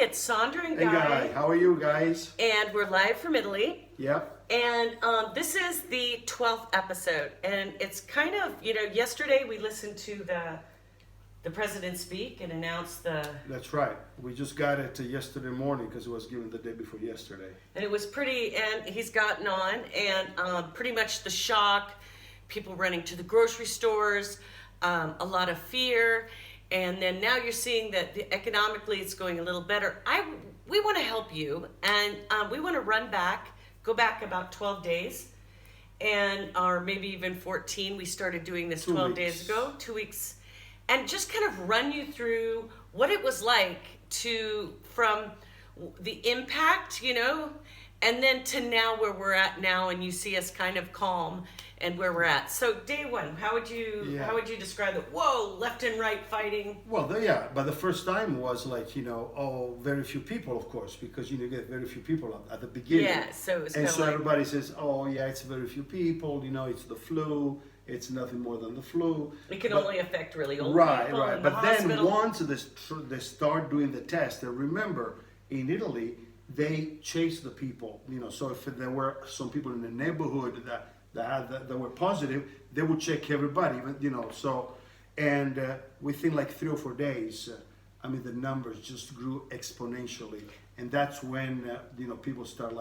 it's Sandra and Hey Guy. Guy, how are you guys? And we're live from Italy. Yep. And this is the 12th episode. And it's kind of, yesterday we listened to the president speak and announce That's right. We just got it yesterday morning because it was given the day before yesterday. And it was pretty, and he's gotten on, and pretty much the shock, people running to the grocery stores, a lot of fear. And then now you're seeing that economically it's going a little better. We want to help you, and we want to go back about 12 days, or maybe even 14. We started doing this 12 days ago, 2 weeks, and just kind of run you through what it was like from the impact, and then to now where we're at now, and you see us kind of calm and where we're at. So day one, how would you describe it? Whoa, left and right fighting. Well, but the first time was like, very few people, of course, because you get very few people at the beginning. Yeah, so it was and so everybody says, oh yeah, it's very few people, it's the flu, it's nothing more than the flu. It can only affect really old people. Right. In But the then hospital. once they start doing the test, and remember, in Italy, they chase the people, so if there were some people in the neighborhood that were positive, they would check everybody, and within like 3 or 4 days, the numbers just grew exponentially, and that's when people start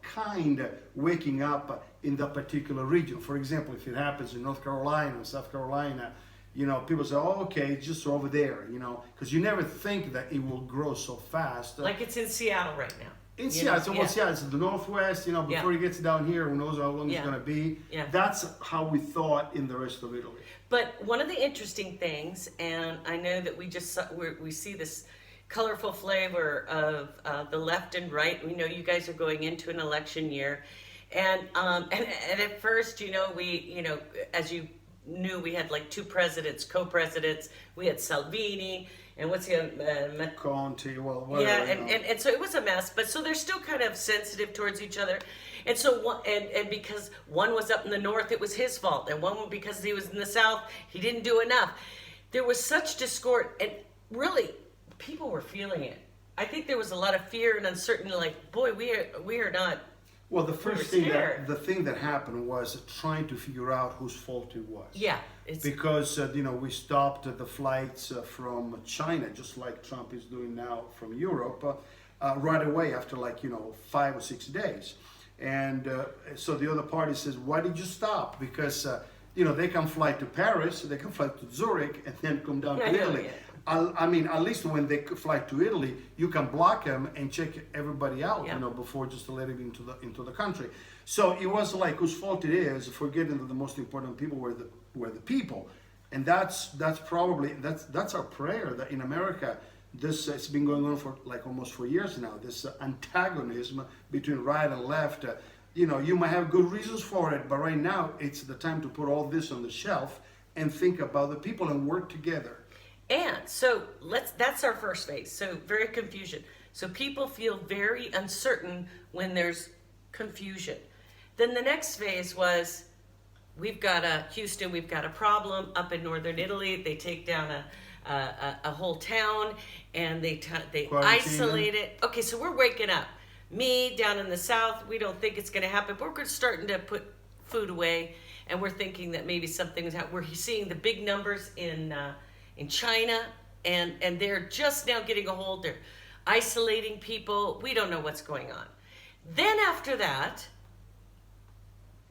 kind of waking up in that particular region. For example, if it happens in North Carolina or South Carolina, people say, oh, okay, it's just over there, because you never think that it will grow so fast. Like it's in Seattle right now. In Seattle, it's the Northwest, before it gets down here, who knows how long it's going to be. Yeah. That's how we thought in the rest of Italy. But one of the interesting things, and I know that we see this colorful flavor of the left and right. We know you guys are going into an election year. And at first, as you knew, we had like 2 presidents, co-presidents. We had Salvini, and what's the other? Conte, and so it was a mess. But so they're still kind of sensitive towards each other, and so and because one was up in the north, it was his fault, and one because he was in the south, he didn't do enough. There was such discord, and really, people were feeling it. I think there was a lot of fear and uncertainty. Like, boy, we are not. Well, the thing that happened was trying to figure out whose fault it was. Yeah. Because, we stopped the flights from China, just like Trump is doing now from Europe, right away after 5 or 6 days. And so the other party says, why did you stop? Because, they can fly to Paris, they can fly to Zurich, and then come down to Italy. Yeah. At least when they fly to Italy, you can block them and check everybody out, before just to let them into the country. So it was like whose fault it is, forgetting that the most important people were the people, and that's probably our prayer that in America, this it's been going on for almost 4 years now. This antagonism between right and left. You might have good reasons for it, but right now it's the time to put all this on the shelf and think about the people and work together. And so that's our first phase. So very confusion. So people feel very uncertain when there's confusion. Then the next phase was, Houston, we've got a problem up in northern Italy. They take down a whole town, and they isolate it. Okay, so we're waking up. Me down in the south, we don't think it's going to happen, but we're starting to put food away, and we're thinking that maybe something is happening. We're seeing the big numbers in China, and they're just now getting a hold. They're isolating people. We don't know what's going on. Then after that,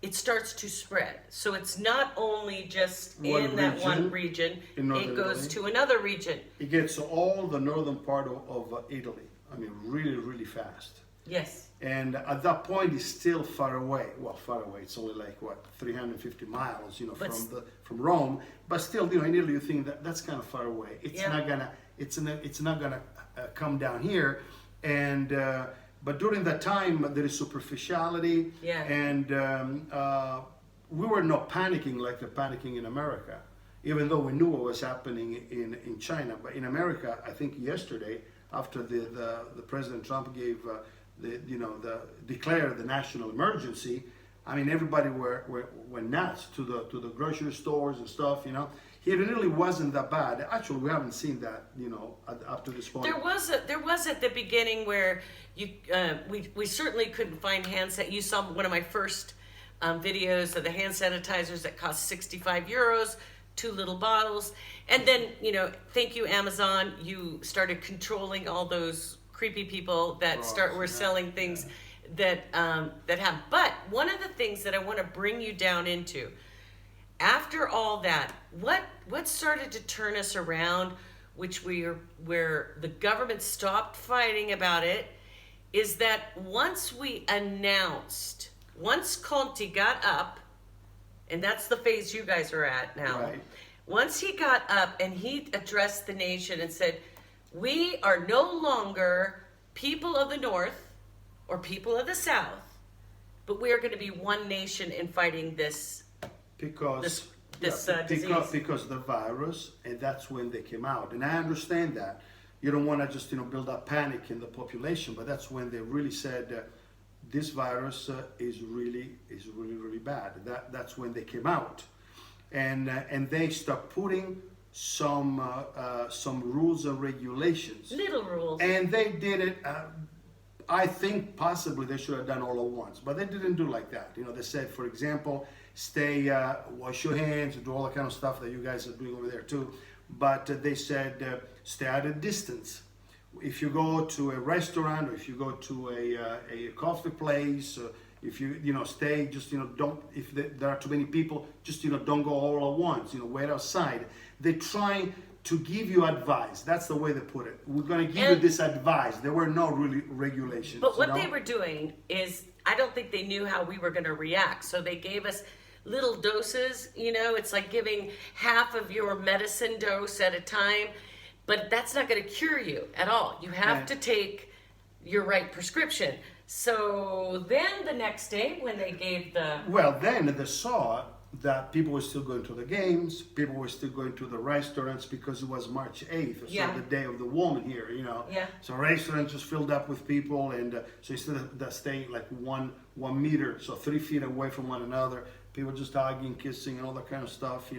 it starts to spread. So it's not only just that one region, it goes to another region. It gets all the northern part of Italy. Really, really fast. Yes. And at that point, it's still far away. Well, far away. It's only 350 miles, from Rome. But still, in Italy, you think that's kind of far away. It's not gonna come down here. And but during that time, there is superficiality. Yeah. And we were not panicking like they're panicking in America, even though we knew what was happening in China. But in America, I think yesterday, after the President Trump gave declared the national emergency, everybody went nuts to the grocery stores and stuff. here in Italy wasn't that bad. Actually, we haven't seen that, up to this point. There was at the beginning where we certainly couldn't find hand sanitizer. You saw one of my first videos of the hand sanitizers that cost 65 euros, 2 little bottles. And then, thank you, Amazon, you started controlling all those creepy people that were selling things that have. But one of the things that I want to bring you down into, after all that, what started to turn us around, where the government stopped fighting about it, is that once Conte got up, and that's the phase you guys are at now. Right. Once he got up and he addressed the nation and said, we are no longer people of the North or people of the South, but we are going to be one nation in fighting this disease. Because the virus, and that's when they came out. And I understand that. You don't want to just, build up panic in the population, but that's when they really said, this virus is really bad. That's when they came out, and they start putting some rules and regulations. Little rules. And they did it. I think possibly they should have done all at once, but they didn't do like that. They said, for example, stay, wash your hands, do all the kind of stuff that you guys are doing over there too. But they said, stay at a distance. If you go to a restaurant, or if you go to a coffee place, if you stay, just don't. If there are too many people, just don't go all at once. Wait outside. They try to give you advice. That's the way they put it. We're going to give you this advice. There were no really regulations. But what they were doing is, I don't think they knew how we were going to react. So they gave us little doses. It's like giving half of your medicine dose at a time. But that's not going to cure you at all. You have to take your right prescription. So then the next day when they gave then they saw that people were still going to the games, people were still going to the restaurants, because it was March 8th, so the day of the woman here, Yeah. So restaurants just filled up with people, and so instead of staying like one meter, so 3 feet away from one another, people just hugging, kissing, and all that kind of stuff,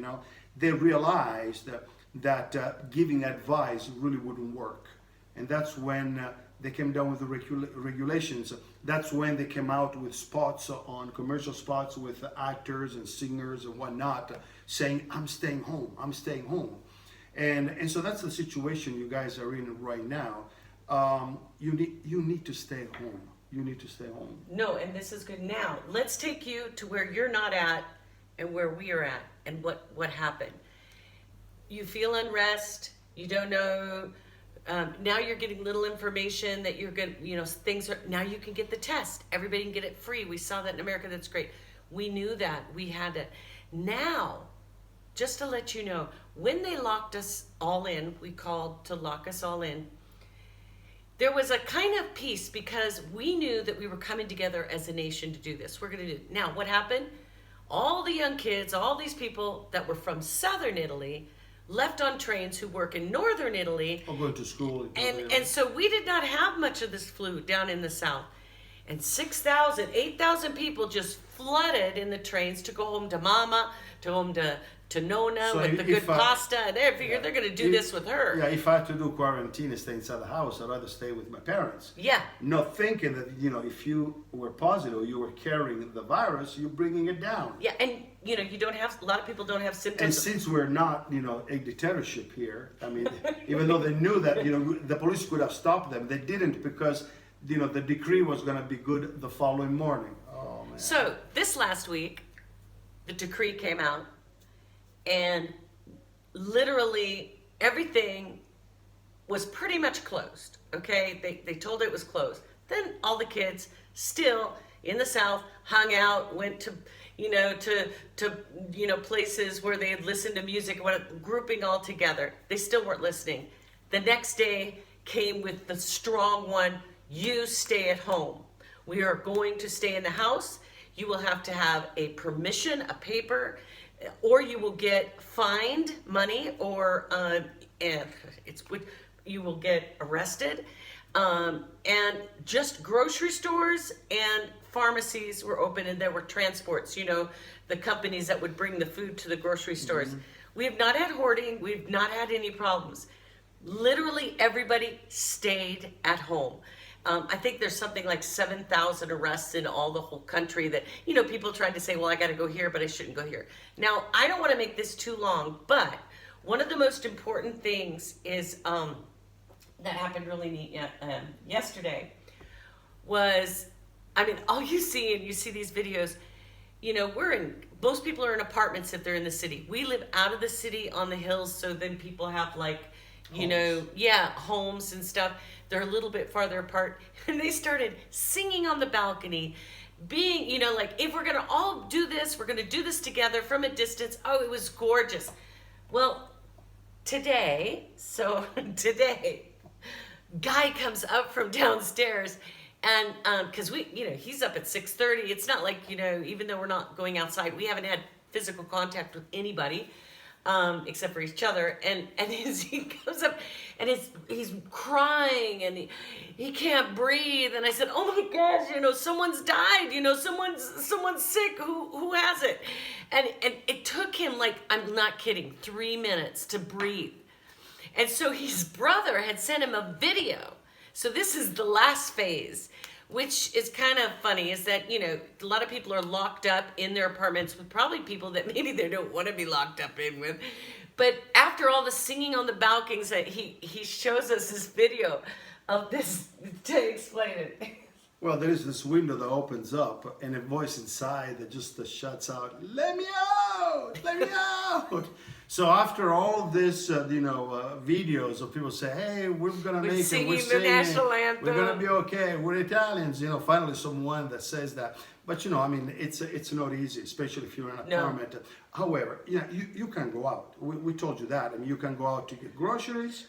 they realized that giving advice really wouldn't work. And that's when they came down with the regulations. That's when they came out with spots, on commercial spots with actors and singers and whatnot, saying, I'm staying home, I'm staying home. And so that's the situation you guys are in right now. You need to stay home. You need to stay home. No, and this is good. Now, let's take you to where you're not at and where we are at, and what happened. You feel unrest, you don't know, now you're getting little information that you're good, things are, now you can get the test. Everybody can get it free. We saw that in America, that's great. We knew that, we had it. Now, just to let you know, when they locked us all in, we called to lock us all in, there was a kind of peace, because we knew that we were coming together as a nation to do this. We're gonna do it. Now, what happened? All the young kids, all these people that were from southern Italy, left on trains who work in northern Italy. I'm going to school. And so we did not have much of this flu down in the south. And 6,000, 8,000 people just flooded in the trains to go home to mama, to home to Nona, with the good pasta. And they figured they're going to do this with her. Yeah, if I had to do quarantine and stay inside the house, I'd rather stay with my parents. Yeah. Not thinking that, if you were positive, you were carrying the virus, you're bringing it down. Yeah, and, you don't have, a lot of people don't have symptoms. And since we're not, a dictatorship here, I mean, even though they knew that, the police could have stopped them, they didn't, because, the decree was going to be good the following morning. Oh, man. So this last week, the decree came out, and literally everything was pretty much closed. Okay, they told it was closed. Then all the kids still in the South hung out, went to places where they had listened to music, grouping all together. They still weren't listening. The next day came with the strong one: you stay at home. We are going to stay in the house. You will have to have a permission, a paper, or you will get fined money, or you will get arrested. And just grocery stores and pharmacies were open, and there were transports, the companies that would bring the food to the grocery stores. We have not had hoarding. We've not had any problems. Literally everybody stayed at home. I think there's something like 7,000 arrests in all the whole country that, people tried to say, well, I got to go here, but I shouldn't go here. Now, I don't want to make this too long, but one of the most important things is that happened really neat yesterday was, all you see, and you see these videos, most people are in apartments if they're in the city. We live out of the city on the hills, so then people have homes and stuff. They're a little bit farther apart. And they started singing on the balcony, being, if we're going to all do this, we're going to do this together from a distance. Oh, it was gorgeous. Well, today, guy comes up from downstairs and, cause he's up at 6:30. It's not like, even though we're not going outside, we haven't had physical contact with anybody. Except for each other, and he comes up and he's crying and he can't breathe, and I said, oh my gosh, someone's died, someone's sick, who has it? And it took him, I'm not kidding, 3 minutes to breathe. And so his brother had sent him a video. So this is the last phase, which is kind of funny, is that, a lot of people are locked up in their apartments with probably people that maybe they don't want to be locked up in with. But after all the singing on the balconies, he shows us this video of this to explain it. Well, there is this window that opens up and a voice inside that just shuts out, let me out, let me out. So after all this, videos of people say, hey, we're going to make it, we're singing singing, the national anthem. We're going to be okay, we're Italians, finally someone that says that. But, it's not easy, especially if you're in an apartment. No. However, you can go out. We told you that. You can go out to get groceries.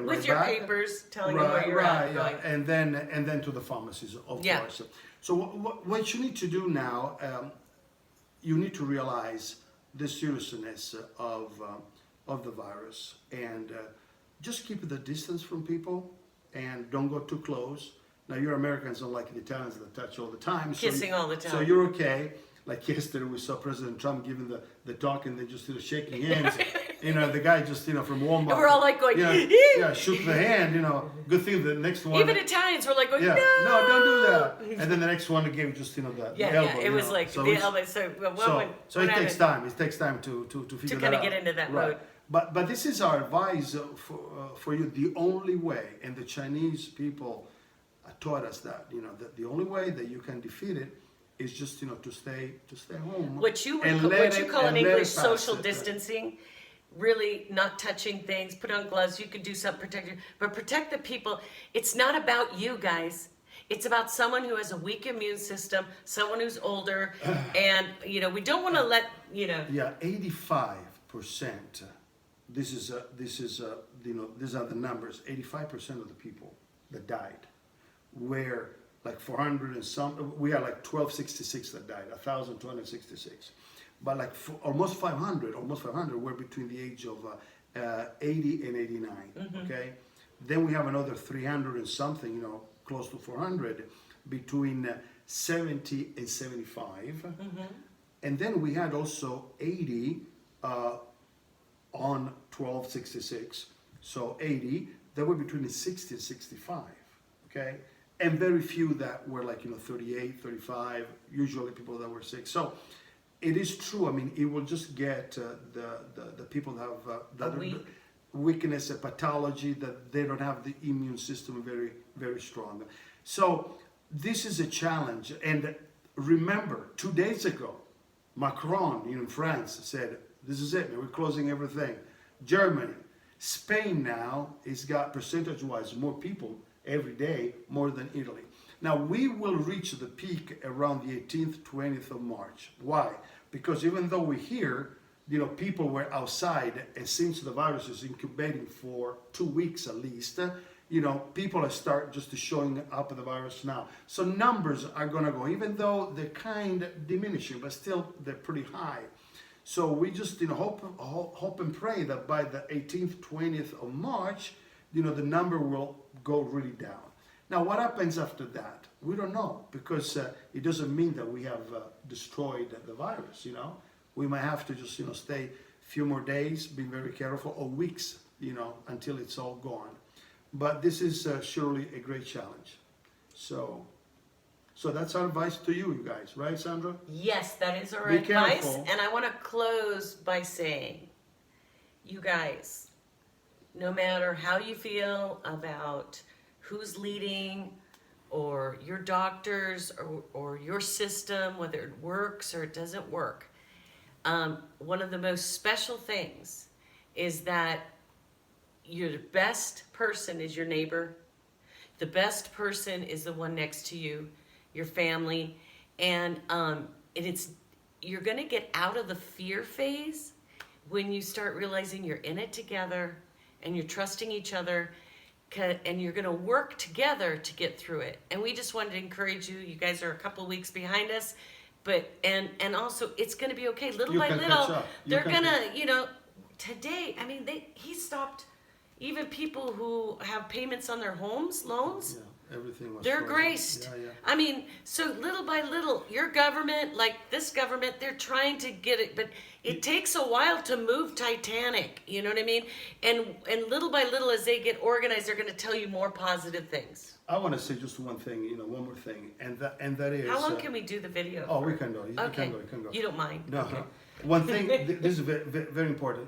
With your back. Papers telling you where you're at. Yeah. And then to the pharmacies, of course. So what you need to do now, you need to realize the seriousness of the virus, and just keep the distance from people and don't go too close. Now, you're Americans, unlike the Italians that touch all the time. Kissing all the time. So you're okay. Like yesterday, we saw President Trump giving the talk, and they just shaking hands. The guy just, from Walmart. And we're all going, shook the hand, Good thing the next one. Even Italians were going, no, don't do that. And then the next one gave just, the elbow. Yeah, it was like the elbow. So it takes time. It takes time to figure that out. To kind of get into that mode. But this is our advice for you. The only way, and the Chinese people taught us that, that the only way that you can defeat it is just, to stay home. What you call in English social distancing. Really not touching things, put on gloves, you can do something, protect the people. It's not about you guys. It's about someone who has a weak immune system, someone who's older, and, we don't want to let, Yeah, 85%, these are the numbers, 85% of the people that died were 400 and some, we are 1,266 that died, 1,266. But almost 500 were between the age of 80 and 89, okay? Then we have another 300 and something, close to 400, between 70 and 75. And then we had also 80 on 1266. So 80, they were between the 60 and 65, okay? And very few that were 38, 35, usually people that were sick. So it is true. It will just get the people that have that weakness, a pathology, that they don't have the immune system very, very strong. So this is a challenge. And remember, 2 days ago, Macron in France said, this is it, we're closing everything. Germany, Spain now has got percentage-wise more people every day, more than Italy. Now, we will reach the peak around the 18th, 20th of March. Why? Because even though we're here, people were outside, and since the virus is incubating for 2 weeks at least, people are start just showing up the virus now. So numbers are going to go, even though they're kind of diminishing, but still they're pretty high. So we just hope and pray that by the 18th, 20th of March, the number will go really down. Now, what happens after that? We don't know, because it doesn't mean that we have destroyed the virus, We might have to just, stay few more days, be very careful, or weeks, until it's all gone. But this is surely a great challenge. So that's our advice to you guys, right, Sandra? Yes, that is our Be advice. careful. And I want to close by saying, you guys, no matter how you feel about who's leading or your doctors or your system, whether it works or it doesn't work, one of the most special things is that your best person is your neighbor. The best person is the one next to you, your family, and you're going to get out of the fear phase when you start realizing you're in it together and you're trusting each other, and you're going to work together to get through it. And we just wanted to encourage you. You guys are a couple weeks behind us, but and also it's going to be okay. Little by little, they're going to, today. I mean, he stopped even people who have payments on their homes, loans. Yeah. Everything was They're frozen. graced. Yeah. I mean, so little by little, your government, like this government, they're trying to get it, but it takes a while to move Titanic. You know what I mean? And little by little, as they get organized, they're going to tell you more positive things. I want to say just one thing, one more thing, and that is. How long can we do the video? Oh, we can go. You Okay. can go. You don't mind? No. Okay. One thing. This is very, very important.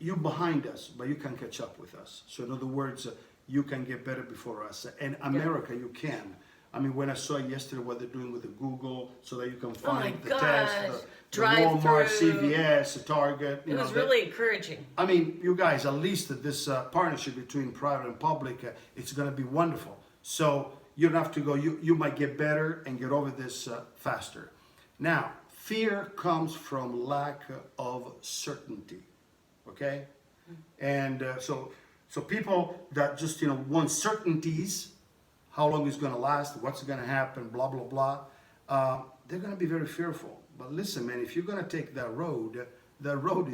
You're behind us, but you can catch up with us. So in other words, you can get better before us. And America, you can. I mean, when I saw yesterday what they're doing with the Google, so that you can find the test, the Walmart, CVS, Target. It was really encouraging. I mean, you guys, at least this partnership between private and public, it's going to be wonderful. So you don't have to go. You might get better and get over this faster. Now, fear comes from lack of certainty. Okay, and so people that just want certainties, how long it's going to last, what's going to happen, blah blah blah, they're going to be very fearful. But listen, man, if you're going to take that road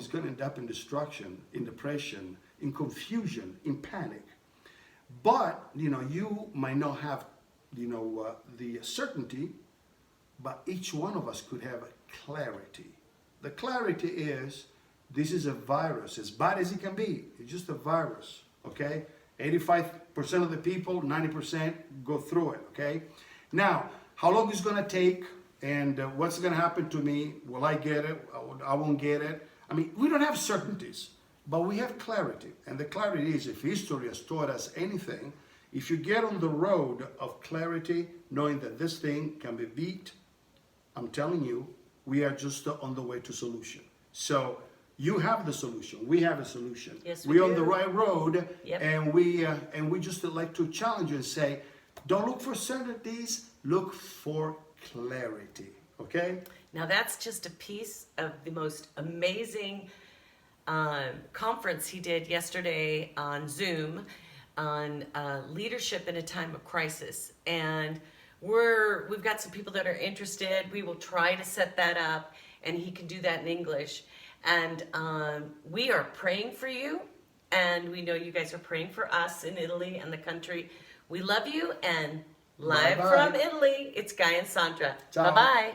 is going to end up in destruction, in depression, in confusion, in panic. But you might not have the certainty, but each one of us could have clarity. The clarity is, this is a virus, as bad as it can be. It's just a virus, okay? 85% of the people, 90% go through it, okay? Now, how long is it gonna take, and what's gonna happen to me? Will I get it? I won't get it. I mean, we don't have certainties, but we have clarity. And the clarity is, if history has taught us anything, if you get on the road of clarity, knowing that this thing can be beat, I'm telling you, we are just on the way to solution. So, you have the solution. We have a solution. Yes, we're do. on the right road, Yep. and we just like to challenge you and say, don't look for certainties, look for clarity. Okay? Now that's just a piece of the most amazing conference he did yesterday on Zoom on leadership in a time of crisis, and we've got some people that are interested. We will try to set that up, and he can do that in English. And we are praying for you, and we know you guys are praying for us in Italy and the country. We love you, and live Bye-bye. from Italy, it's Guy and Sandra. Ciao. Bye-bye.